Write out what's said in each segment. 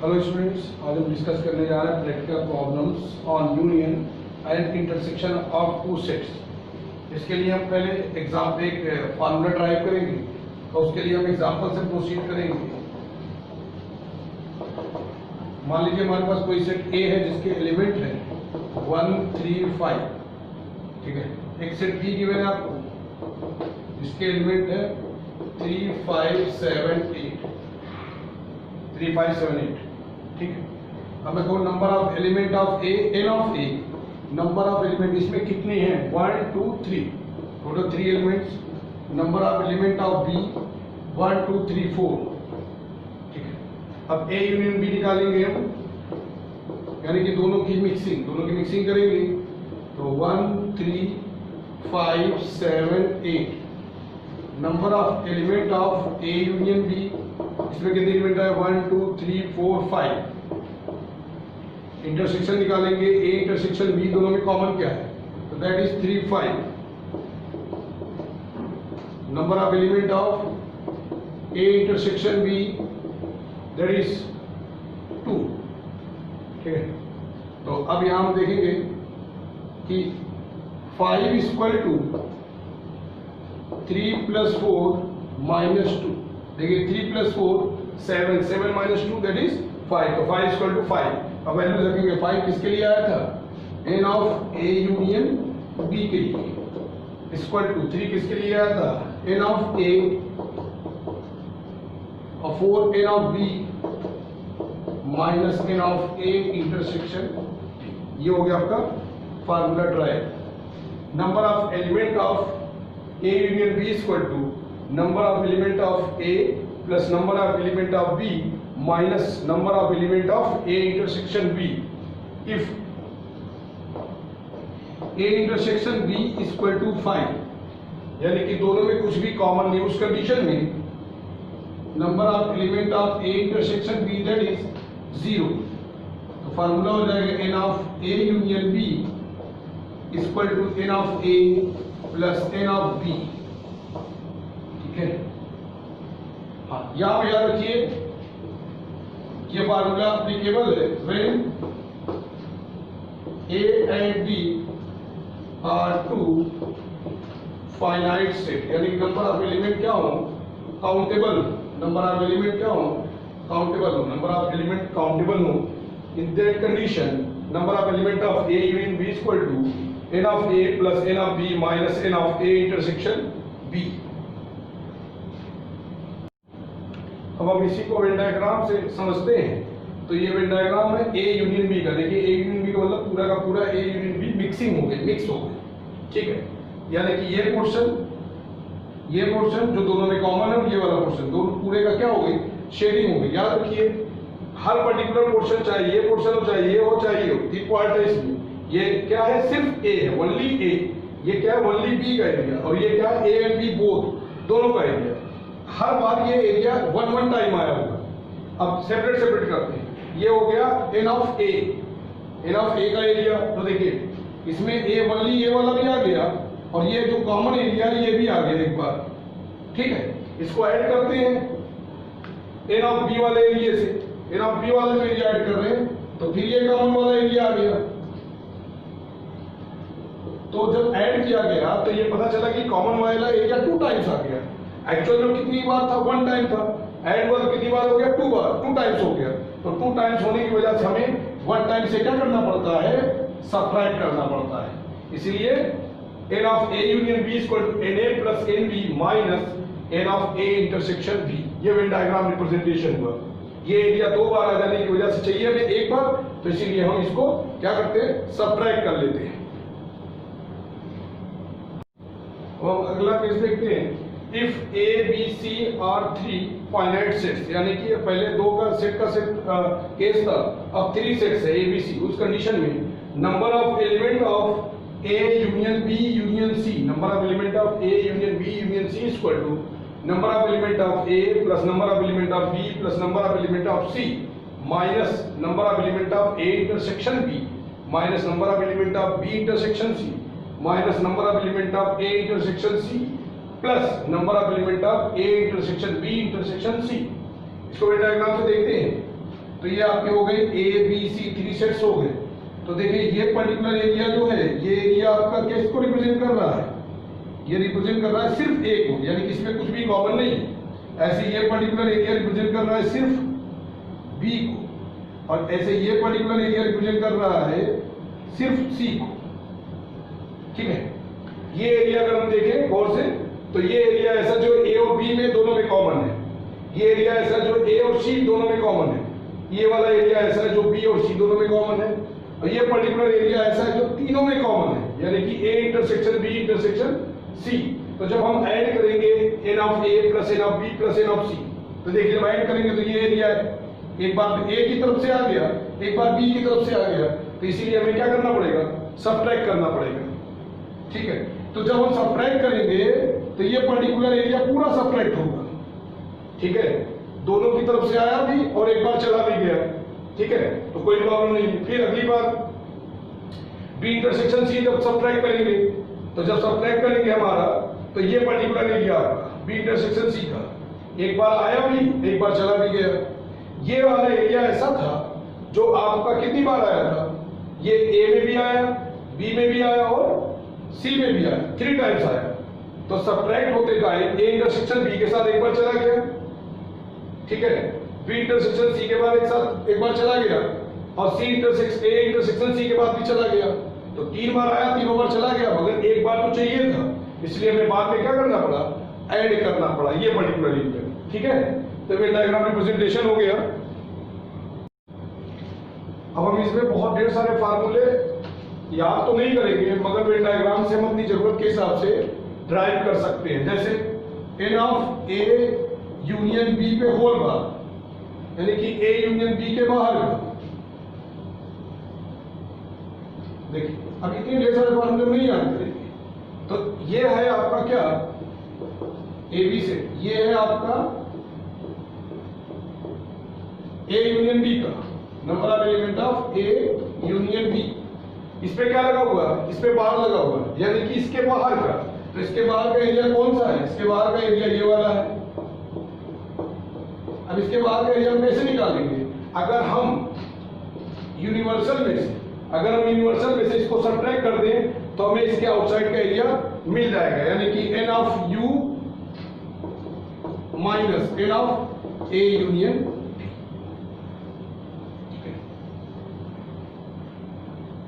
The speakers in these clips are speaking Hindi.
हेलो स्टूडेंट्स, आज हम डिस्कस करने जा रहे हैं practical problems on union and intersection of two sets. इसके लिए हम पहले एक फार्मूला ड्राइव करेंगे और उसके लिए हम एग्जांपल से प्रोसीड करेंगे। मान लीजिए हमारे पास कोई सेट ए है जिसके एलिमेंट है 1, 3, 5, ठीक है। एक सेट बी गिवन है आपको जिसके एलिमेंट है 3, 5, 7, 8, 3, 5, 7, 8, ठीक है। अब मैं कहूँ number of element of A, N of A, number of element इसमें कितने हैं 1, 2, 3, total 3 elements. Number of element of B 1, 2, 3, 4, ठीक है। अब ए यूनियन बी निकालेंगे हम, यानी कि दोनों की मिक्सिंग करेंगे तो 1, 3, 5, 7, 8, number of element of A union B, इसमें कितने एलिमेंट है 1, 2, 3, 4, 5। इंटरसेक्शन निकालेंगे ए इंटरसेक्शन बी, दोनों में कॉमन क्या है तो that is 3, 5। Number of element of A intersection B that is 2, ठीक है। तो अब यहां हम देखेंगे कि 5 इज इक्वल टू 3 + 4 - 2। देखिए 3 + 4 7, 7 - 2 दैट इज 5, तो 5 इक्वल टू 5। अब वैल्यू रखेंगे 5 किसके लिए आया था N of A union B के लिए, इक्वल टू 3 किसके लिए आया था एन ऑफ ए, और 4 N of B minus N of A intersection. ये हो गया आपका formula derive. Number of element of A union B equal to number of element of A plus number of element of B minus number of element of A intersection B if A intersection B is equal to 5, यानी कि दोनों में कुछ भी कॉमन नहीं, उस कंडीशन में number of element of A intersection B that is 0। तो फार्मूला हो जाएगा n of A union B is equal to n of A plus n of B, ठीक है। हाँ, यहां पे याद रखिए ये फार्मूला एप्लीकेबल है when A and B are two finite set, यानी नंबर ऑफ एलिमेंट क्या हो काउंटेबल, नंबर ऑफ एलिमेंट क्या हो काउंटेबल हो, नंबर ऑफ एलिमेंट काउंटेबल हो। In that condition number of element of A union B equal to n of A plus n of B minus n of A intersection B। अब हम इसी को वेन डायग्राम से समझते हैं। तो ये वेन डायग्राम है ए यूनियन बी का। देखिए ए यूनियन बी का मतलब पूरा का पूरा ए यूनियन बी मिक्स हो गए, ठीक है। यानी कि ये पोर्शन जो दोनों में कॉमन है और ये वाला पोर्शन दोनों पूरे का क्या हो गई शेडिंग हो गई। याद रखिए हर पर्टिकुलर पोर्शन चाहे ये पोर्शन हो चाहे ये हो चाहे ये हो, तीन पार्ट है इसमें। ये क्या है सिर्फ ए है, ओनली ए। ये क्या है ओनली बी का एरिया, और ये क्या है ए एंड बी बोथ दोनों का एरिया। हर बार ये एरिया वन टाइम आया होगा। अब सेपरेट करते हैं। ये हो गया एन ऑफ ए का एरिया। तो देखिए इसमें ए ओनली ये वाला भी आ गया और ये जो कॉमन एरिया ये भी आ गया एक बार, ठीक है। इसको ऐड करते हैं एन ऑफ बी वाले एरिया से, एन ऑफ बी वाले में एरिया ऐड कर रहे हैं तो फिर ये कॉमन वाला एरिया आ गया। तो जब ऐड किया गया तो ये पता चला कि कॉमन वाला एरिया 2 टाइम्स आ गया। एक्चुअल में कितनी बार था 1 टाइम था, ऐड वाला कितनी बार हो गया 2 बार, 2 टाइम्स हो गया। तो 2 टाइम्स होने की वजह से हमें 1 टाइम से क्या करना पड़ता है सबट्रैक्ट करना पड़ता है। इसलिए n of A union B equal to NA plus NB minus n of A intersection B। ये वेन डायग्राम रिप्रेजेंटेशन हुआ। ये एरिया 2 बार आ जाने की वजह से चाहिए हमें 1 बार, तो इसीलिए हम इसको क्या करते हैं सबट्रैक्ट कर लेते हैं। और अगला केस देखते हैं if A B C are 3 finite sets, यानी कि पहले 2 का सेट केस था, अब 3 सेट्स है ए बी सी। उस कंडीशन में number of element of A union B union C, number of element of A union B union C equal to number of element of A plus number of element of B plus number of element of C minus number of element of A intersection B minus number of element of B intersection C minus number of element of A intersection C plus number of element of A intersection B intersection C. इसको डायग्राम से देखते हैं। तो ये आपके हो गए ए बी सी 3 सेट्स हो गए। तो देखिए ये पर्टिकुलर एरिया जो है ये एरिया आपका किसको रिप्रेजेंट कर रहा है, ये रिप्रेजेंट कर रहा है सिर्फ ए को, यानी कि इसमें कुछ भी कॉमन नहीं है। ऐसे ये पर्टिकुलर एरिया रिप्रेजेंट कर रहा है सिर्फ बी को, और ऐसे ये पर्टिकुलर एरिया रिप्रेजेंट कर रहा है सिर्फ सी को। ठीक है, ये एरिया अगर हम देखें गौर से तो ये एरिया ऐसा जो ए और बी में दोनों में कॉमन है, ये एरिया ऐसा जो ए और सी दोनों में कॉमन है, ये वाला एरिया ऐसा है जो बी और सी दोनों में कॉमन है, और ये पर्टिकुलर एरिया ऐसा है जो तीनों में कॉमन है, यानी कि A intersection B intersection C. तो जब हम ऐड करेंगे n of A plus n of B plus n of C, तो देखिए जब ऐड करेंगे तो ये एरिया है, एक बार ए की तरफ से आ गया, एक बार बी की तरफ से आ गया, तो इसीलिए हमें क्या करना पड़ेगा, सब्ट्रैक्ट करना पड़ेगा। ठीक है, तो जब हम सब्ट्रैक्ट करेंगे तो ये पर्टिकुलर एरिया पूरा सब्ट्रैक्ट होगा। ठीक है, दोनों की तरफ से आया भी और एक बार चला भी गया। ठीक है, तो कोई प्रॉब्लम नहीं है। फिर अगली बार बी इंटरसेक्शन सी जब सब्ट्रैक्ट करेंगे, तो जब सब्ट्रैक्ट करेंगे हमारा, तो ये particular area B intersection C का एक बार आया भी एक बार चला भी गया। ये वाला एरिया ऐसा था जो आपका कितनी बार आया था, ये ए में भी आया, बी में भी आया और सी में भी आया, 3 टाइम्स आया। तो सब्ट्रैक्ट होते टाइम ए इंटरसेक्शन बी के साथ एक बार चला गया। ठीक है, बी इंटरसेक्शन सी के बाद एक बार चला गया, और सी इंटरसेक्शन ए इंटरसेक्शन सी के बाद भी चला गया। तो 3 बार आया, 3 बार चला गया, मगर एक बार तो चाहिए था, इसलिए हमें बाद में क्या करना पड़ा, ऐड करना पड़ा ये पर्टिकुलर एरिया। ठीक है, तो वेन डायग्राम रिप्रेजेंटेशन हो गया। अब हम इसमें बहुत ढेर सारे फार्मूले याद तो नहीं करेंगे, मगर वेन डायग्राम से हम अपनी जरूरत के हिसाब से ड्राइव कर सकते हैं। जैसे N of A union B पे होल बार, यानी कि ए यूनियन बी के बाहर का। देखिए अब इतने ढेर सारे फार्मूले नहीं याद करेंगे, तो ये है आपका क्या, ए बी से, ये है आपका ए यूनियन बी का number of element of A union B. इस पे क्या लगा हुआ है, इस पे बार लगा हुआ है, यानी कि इसके बाहर का। तो इसके बाहर का एरिया कौन सा है, इसके बाहर का एरिया ये वाला है। अब इसके बाहर का एरिया हम कैसे निकालेंगे, अगर हम यूनिवर्सल में से इसको सब्ट्रैक्ट कर दें तो हमें इसके आउटसाइड का एरिया मिल जाएगा, यानी कि N of U minus N of A union B.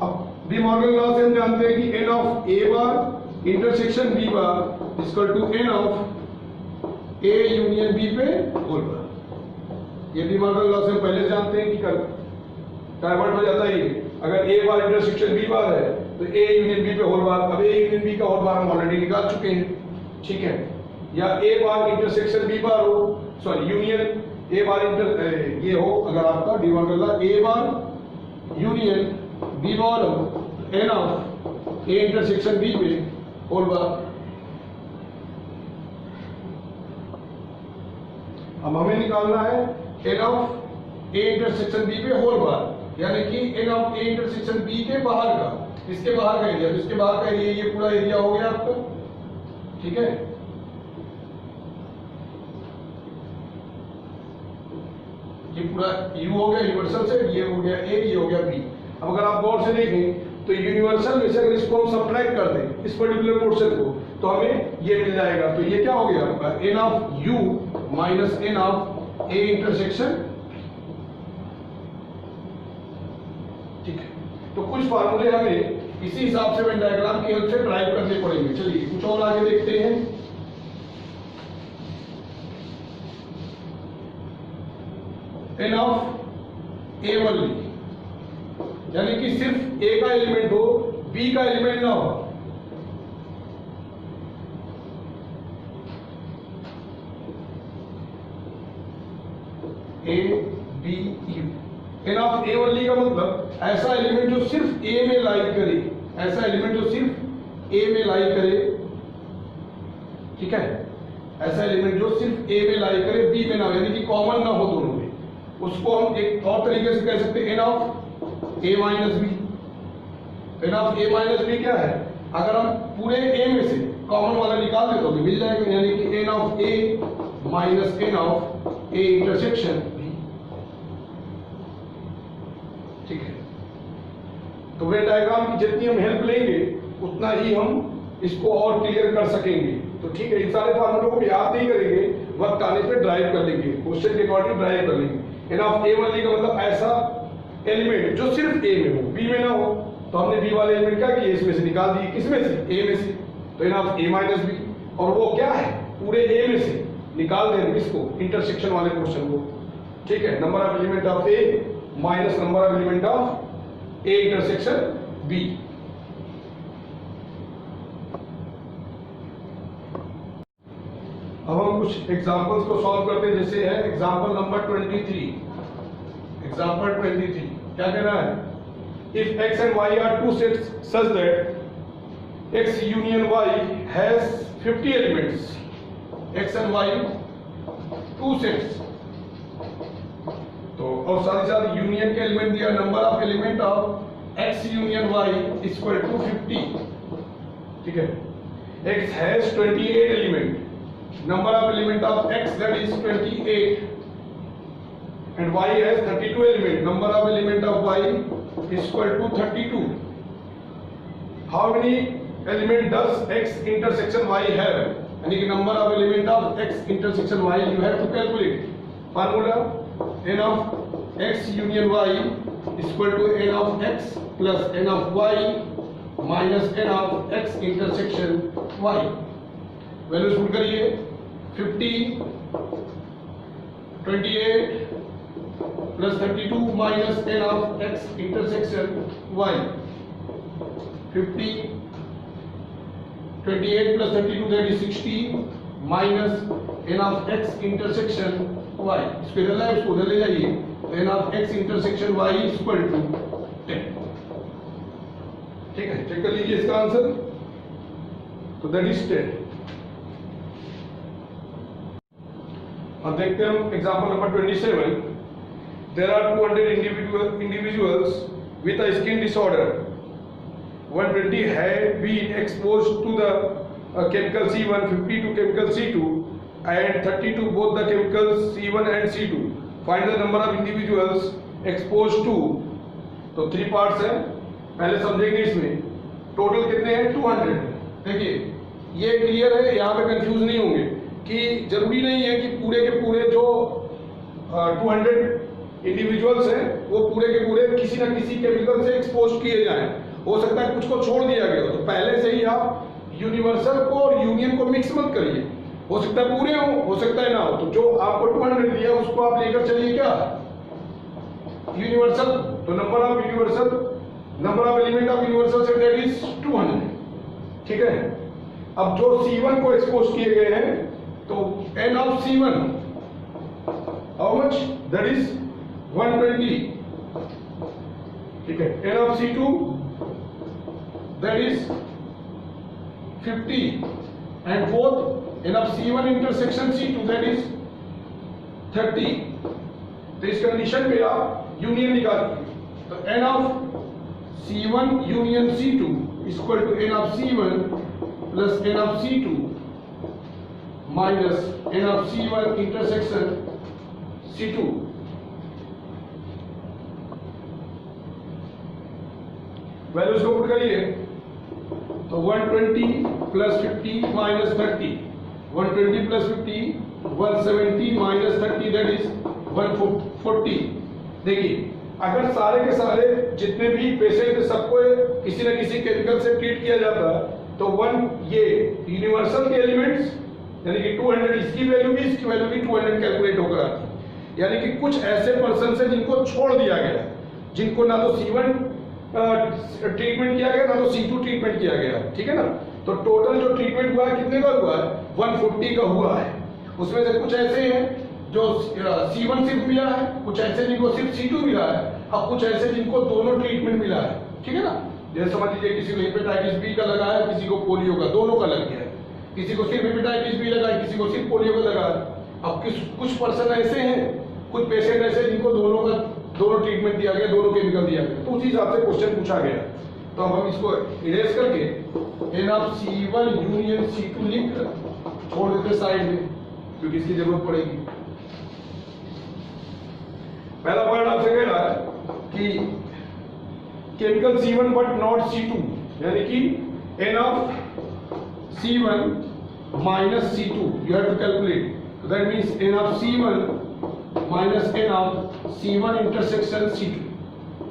अब डी मॉर्गन लॉ से हम जानते हैं कि N of A bar intersection B bar equal to N of A union B पे होल बार। ये डी मॉर्गन लॉ से हम पहले जानते हैं कि कन्वर्ट हो जाता है। अगर ए बार इंटरसेक्शन बी बार है तो ए यूनियन बी पे होल बार। अब ए यूनियन बी का होल बार हम ऑलरेडी निकाल चुके हैं। ठीक है, या ए बार इंटरसेक्शन बी बार हो, सॉरी यूनियन ए बार ये हो, अगर आपका De Morgan law A bar union B bar हो, n of A intersection B पे होल बार। अब हमें निकालना है n of A intersection B पे होल बार, यानी कि N of A intersection B के बाहर का, इसके बाहर का एरिया। तो इसके बाहर का एरिया ये पूरा एरिया हो गया आपका। ठीक है, ये पूरा यू हो गया यूनिवर्सल से, ये हो गया ए, ये हो गया बी। अब अगर आप गौर से देखें तो यूनिवर्सल में से अगर इसको हम सब्ट्रैक्ट कर दें इस पर्टिकुलर पोर्शन को, तो हमें ये मिल जाएगा। तो ये क्या हो गया आपका, n of U minus N of A intersection. ठीक है, तो कुछ फार्मूले हमें इसी हिसाब से वेन डायग्राम की हेल्प से ड्राइव करने पड़ेंगे। चलिए कुछ और आगे देखते हैं। एन ऑफ ए ओनली, यानी कि सिर्फ ए का एलिमेंट हो, बी का एलिमेंट ना हो। A B U, n of A only का मतलब ऐसा एलिमेंट जो सिर्फ ए में लाई करे, ऐसा एलिमेंट जो सिर्फ ए में लाई करे। ठीक है, ऐसा एलिमेंट जो सिर्फ ए में लाई करे, बी में ना हो, यानी कि कॉमन ना हो दोनों में। उसको हम एक और तरीके से कह सकते हैं n of A minus B. N of A minus B क्या है, अगर हम पूरे ए में से कॉमन वाला निकाल दे तो भी मिल जाएगा, यानी कि N of A minus N of A intersection B. तो वेन डायग्राम की जितनी हम हेल्प लेंगे उतना ही हम इसको और क्लियर कर सकेंगे। तो ठीक है, इन सारे फार्मूलों को याद नहीं करेंगे, वक्त आने पे ड्राइव कर लेंगे, क्वेश्चन के अकॉर्डिंग ड्राइव कर लेंगे। एन ऑफ ए ओनली का मतलब ऐसा एलिमेंट जो सिर्फ ए में हो, बी में ना हो। तो हमने बी वाले एलिमेंट क्या किए, इसमें से निकाल दिए, किसमें से, ए में से। तो n of A minus B, और वो क्या है, पूरे ए में से निकाल देंगे किसको, इंटरसेक्शन वाले क्वेश्चन को। ठीक है, number of element of A minus number of element of A intersection B. अब हम कुछ एग्जांपल्स को सॉल्व करते हैं, जैसे है एग्जांपल नंबर 23। एग्जांपल 23 क्या कह रहा है, if x and y are two sets such that x union y has 50 elements, x and y two sets, तो और साथ ही साथ यूनियन के एलिमेंट दिया, number of element of x union y equal to 50। ठीक है, x has 28 element, number of element of x that is 28 and y has 32 element, number of element of y is equal to 32. How many element does x intersection y have? यानी कि number of element of x intersection y you have to calculate. Formula n of x union y is equal to n of x plus n of y minus n of x intersection y. Values put करिए, 50, 28 plus 32 minus n of x intersection y. 50, 28 plus 32 that is 60 minus n of x intersection y. इसको इधर लाए, उसको उधर ले जाइए, n of x intersection y is equal to 10। ठीक है, चेक कर लीजिए इसका आंसर, तो that is 10। अब देखते हैं हम example number 27। There are 200 individuals with a skin disorder. 120 had been exposed to the chemical C1, 50 to chemical C2 and 30 to both the chemicals C1 and C2. Find the number of individuals exposed to, तो 3 पार्ट्स हैं, पहले समझेंगे इसमें टोटल कितने हैं, 200। देखिए ये क्लियर है, यहाँ पे कंफ्यूज नहीं होंगे कि जरूरी नहीं है कि पूरे के पूरे जो 200 इंडिविजुअल्स हैं वो पूरे के पूरे किसी न किसी केमिकल से एक्सपोज किए जाएं। हो सकता है कुछ को छोड़ दिया गया हो, तो पहले से ही आप यूनिवर्सल को और यूनियन को मिक्स मत करिए। हो सकता है पूरे हो सकता है ना हो, तो जो आपको 200 दिया उसको आप लेकर चलिए क्या, यूनिवर्सल। तो number of universal, number of element of universal say that is 200। ठीक है, अब जो C1 को एक्सपोज किए गए हैं, तो n of C1 how much, that is 120। ठीक है, n of C2 that is 50 and both n of C1 intersection C2 that is 30। तो इस कंडीशन में आप यूनियन निकालिए, तो n of C1 union C2 is equal to n of C1 plus n of C2 minus n of C1 intersection C2। Values को पुट करिए, तो 120 plus 50 minus 30, 120 plus 50 170 minus 30 that is 140। देखिए अगर सारे के सारे जितने भी पेशेंट सबको किसी न किसी केमिकल से ट्रीट किया जाता तो ये यूनिवर्सल के एलिमेंट्स यानी कि 200, इसकी वैल्यू भी 200 कैलकुलेट होकर आती है। यानी कि कुछ ऐसे पर्सन है जिनको छोड़ दिया गया, जिनको ना तो C1 ट्रीटमेंट किया गया ना तो C2 ट्रीटमेंट किया गया। ठीक है ना, तो टोटल जो ट्रीटमेंट हुआ है कितने का हुआ है, 140 का हुआ है। उसमें से कुछ ऐसे हैं जो C1 सिर्फ मिला है, कुछ ऐसे जिनको सिर्फ C2 मिला है, अब कुछ ऐसे जिनको दोनों ट्रीटमेंट मिला है। ठीक है ना, जैसे समझ लीजिए किसी को हेपेटाइटिस बी का लगा है, किसी को पोलियो का, दोनों का लग गया है, किसी को सिर्फ हेपेटाइटिस बी लगा है, किसी को सिर्फ पोलियो का लगा है। अब कुछ पर्सन ऐसे हैं, कुछ पेशेंट ऐसे जिनको दोनों ट्रीटमेंट दिया गया, दोनों केमिकल दिया गया, तो उसी हिसाब से क्वेश्चन पूछा गया। तो अब हम इसको इरेज करके n of C1 union C2 लिख कर छोड़ देते साइड में, क्योंकि इसकी जरूरत पड़ेगी। पहला पॉइंट आपसे कह रहा है कि chemical C1 but not C2, यानी कि n of C1 minus C2 you have to calculate. So that means n of C1 minus n of C1 intersection C2.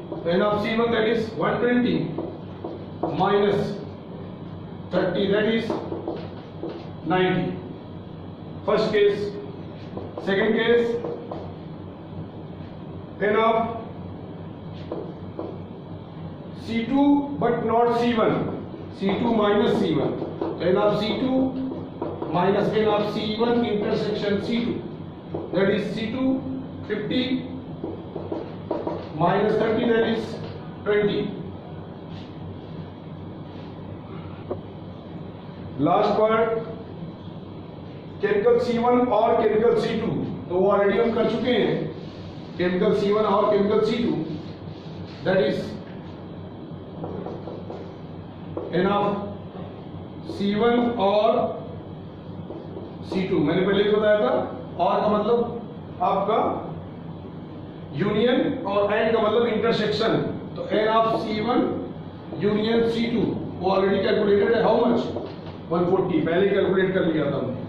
So n of C1 that is 120 minus 30 that is 90. First case. Second case, n of C2 but not C1, C2 minus C1, n of C2 minus n of C1 intersection C2, that is C2 50 minus 30 that is 20. Last part, chemical C1 और केमिकल C2, तो वो ऑलरेडी हम कर चुके हैं, केमिकल C1 और chemical C2, that is n of C1 और C2, मैंने पहले ही बताया था, और का मतलब आपका यूनियन और एंड का मतलब इंटरसेक्शन, तो n of C1 union C2 वो ऑलरेडी कैलकुलेटेड है, हाउ मच 140, पहले कैलकुलेट कर लिया था हमने।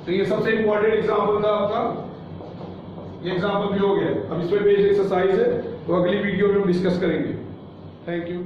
तो ये सबसे इंपॉर्टेंट एग्जाम्पल था आपका, ये एग्जाम्पल भी हो गया। अब इसमें बेस्ड एक्सरसाइज है, तो अगली वीडियो में हम डिस्कस करेंगे। Thank you.